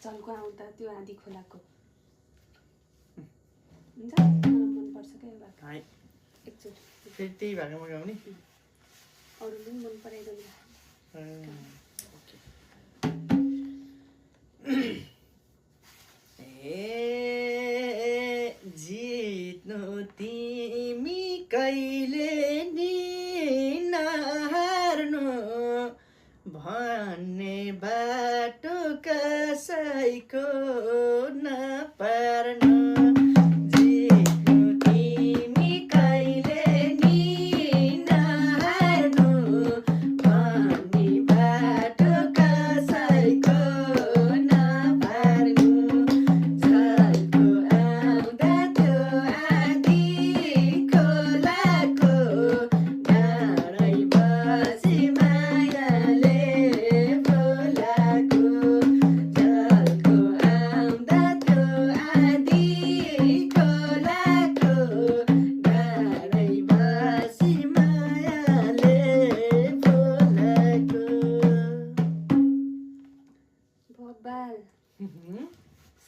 चल्को आउँदा त्यो आँधी खोलाको हुन्छ मलाई मनपर्छ क्या यो भाका एकचोटि फेरि त्यही भाकामा गाउने अरूले पनि मन पराइदिनु जित्नु तिमी कहिले नि नहार्नु भन्ने बाटो कसैको नपार्नु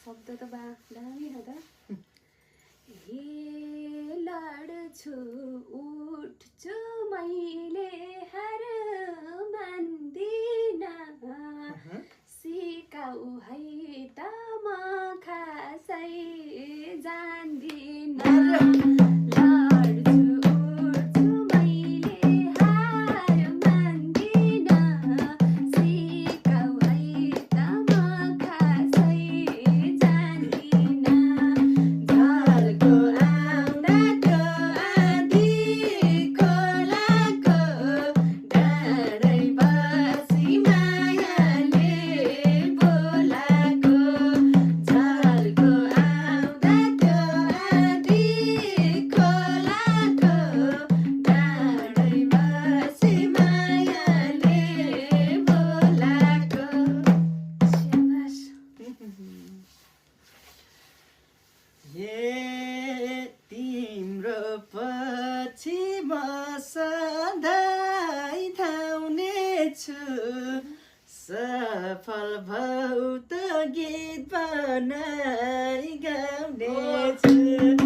शब्द त दामी हो त हे लड्छु उठ्छु मैले हार मान्दिन सिकाऊ है त म खासै जान्दिन तिम्रो पछि म सधैँ धाउनेछु सफल भौ त गीत बनाइ गाउनेछु